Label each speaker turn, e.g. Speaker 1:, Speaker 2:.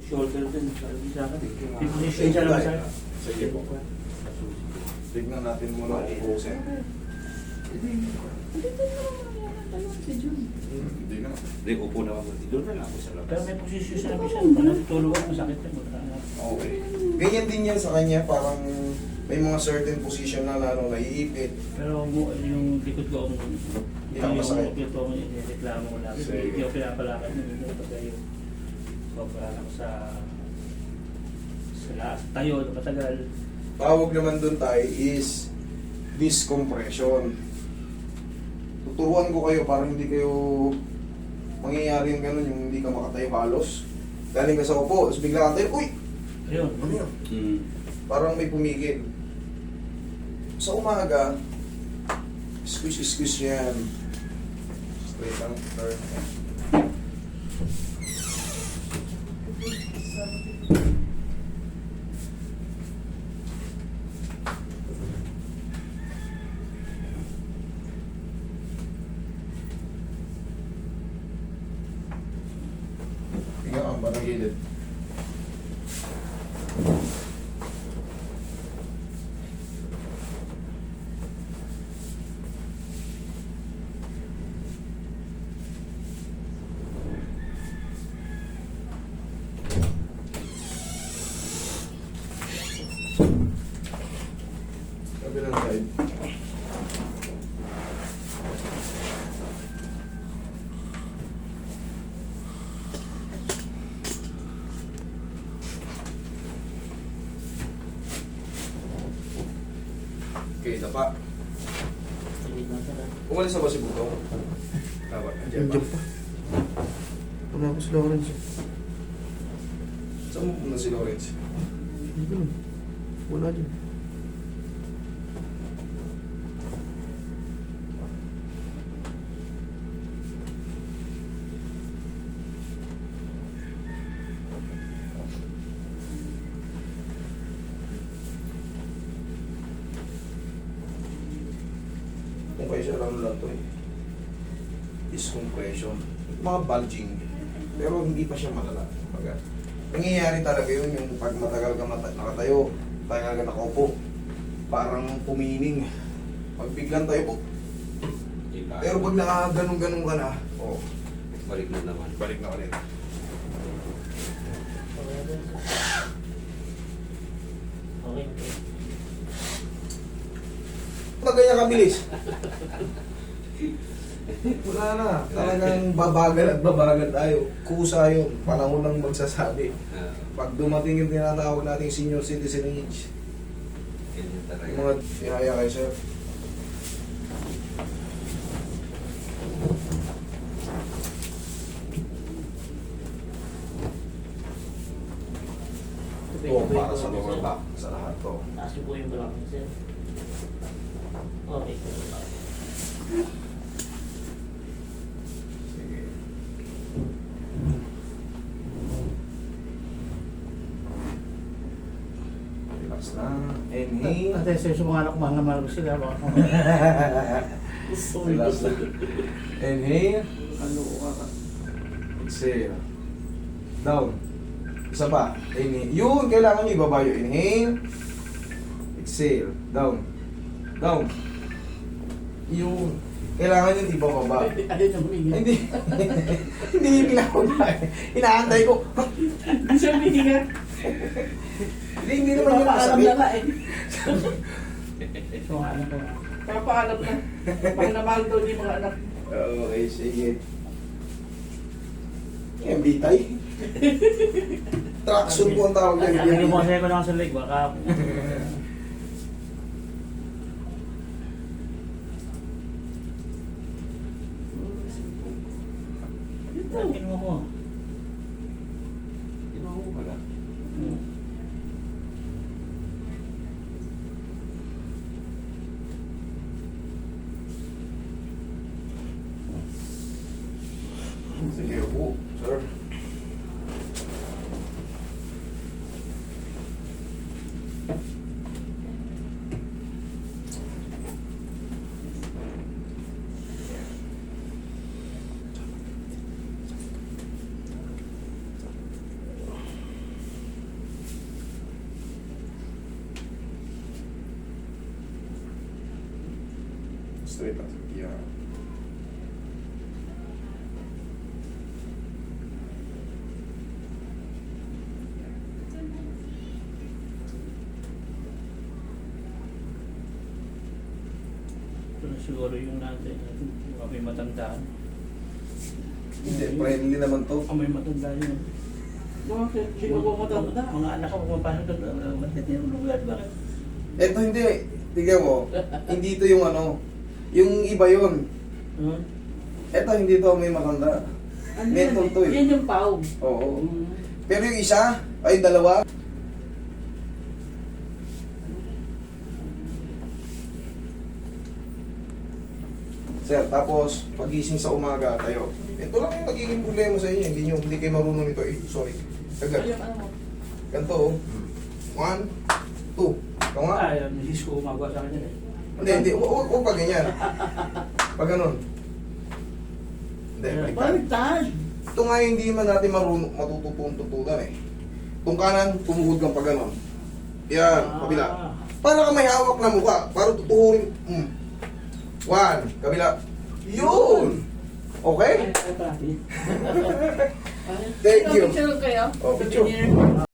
Speaker 1: Shoulder din, sabi sa akin.
Speaker 2: Sige
Speaker 1: Siya lang
Speaker 2: tayo.
Speaker 1: sa akin.
Speaker 2: Sige po. Tignan natin muna ang ubusin. Hindi na.
Speaker 3: Hindi, upo na ako. Doon na lang ako sa
Speaker 1: Pero
Speaker 3: labas.
Speaker 1: may posisyon sa labis yan. Pag natutulog ako, masakit yan.
Speaker 2: Okay. Ganyan din yan sa kanya. Parang may mga certain position na lalo naiipit.
Speaker 1: Pero yung likod ko,
Speaker 2: Hindi ako masakit.
Speaker 1: Yung ko, reklamo ko lang.
Speaker 2: Sige.
Speaker 1: Hindi ako pinapalakad nyo. Pagka yung sobrang ako sa tayo, matagal.
Speaker 2: Tawag naman doon tayo is discompression. Tuturuan ko kayo para hindi kayo mangyayari yung ganun, yung hindi ka makatayo halos. Galing ka sa upo, tapos bigla ka tayo, uy!
Speaker 1: Ayun.
Speaker 2: Ano yun?
Speaker 3: Hmm.
Speaker 2: Parang may pumigil. Sa umaga, squish yan. Straight lang, turn. Tingnan ang parang gilid. Kabilang side. Okay, dapa. Umalis na ba si Butong? Dapat, nandiyan pa.
Speaker 4: Wala ko si Lawrence.
Speaker 2: Saan mo pumunta si Lawrence?
Speaker 4: Dito lang. Wala din.
Speaker 2: Kung kayo siya lang to eh. Discompression. Mga bulging. Pero hindi pa siya malala. Kumbaga, nangyayari talaga yun yung pag matagal ka nakatayo, tagal ka nakaupo. Parang pumining. Pag biglang tayo po. Pero pag nakaganong-ganong ka na, oh,
Speaker 3: Balik na naman.
Speaker 2: balik na ulit.
Speaker 1: Okay.
Speaker 2: Pag ganyan kabilis. Wala na. Talagang babagal at babagal tayo. Kusa yun. Panahon lang magsasabi.
Speaker 3: Ah,
Speaker 2: Pag dumating yung tinatawag nating senior citizen age,
Speaker 3: ganyan talaga.
Speaker 2: yung mga ihaya kayo sir. Ito para sa lower back, sa lahat to.
Speaker 1: Taas yung po yung balakang, sir. Okay.
Speaker 2: Sige. Relax na. Inhale.
Speaker 1: Ate, sir, sa mga anak, mga mahal ko sila.
Speaker 2: Relax na. Inhale.
Speaker 1: Ano ka?
Speaker 2: Exhale. Down. Isa pa. Inhale. Yun, kailangan nyo ibaba yun. Inhale. Exhale. Down. Down. Yun. Kailangan yun ibababa.
Speaker 1: Ano yung humingi?
Speaker 2: Hindi. Hindi yung pinakuna. Inaantay ko.
Speaker 1: Hindi siya humingi.
Speaker 2: Hindi naman yun
Speaker 1: Papaalam
Speaker 2: masakit.
Speaker 1: na nga eh. So, ano ko? Papaalam na. Pag namahal daw ni mga anak.
Speaker 2: Okay, sige. Yan, bitay. Traction po ang tawag yan.
Speaker 1: Ang lumosay ko lang sa leg, baka... Tangin mo ko.
Speaker 3: Ginawa ko pala.
Speaker 2: Sige po, sir. Straight lang. Yan.
Speaker 1: Ito na siguro yung natin. Yung may matandaan.
Speaker 2: Hindi, friendly naman to.
Speaker 1: May matandaan yun. Bakit? Hindi ko matanda. Mga anak ko pumapasok doon. Bakit yung lugar? Bakit?
Speaker 2: Eto hindi. Tignan mo. Hindi to yung ano. Yung iba yun.
Speaker 1: Huh?
Speaker 2: Eto hindi to may matanda. Mental to eh.
Speaker 1: Yan yung pau.
Speaker 2: Oo. Pero yung isa, ay dalawa. Sir, tapos pagising sa umaga tayo. Ito lang yung magiging problema sa inyo. Hindi kayo marunong nito eh. Sorry. Agad.
Speaker 1: Ayun, ano mo?
Speaker 2: Ganito oh. 1, 2. Ikaw nga.
Speaker 1: Ah, yung misis ko gumagawa sa kanya eh.
Speaker 2: Hindi. Huwag pa ganyan. Pag ganun. Hindi, baliktad.
Speaker 1: Baliktad!
Speaker 2: Ito nga yung hindi man natin matututunan eh. Itong kanan, tumuhod kang pag ganun. Yan, kabila. Para ka may hawak na mukha. Para tutuhurin. 1, kabila. Yun! Okay?
Speaker 1: Ay,
Speaker 2: Thank you.
Speaker 1: Picture kayo?
Speaker 2: Oh, picture.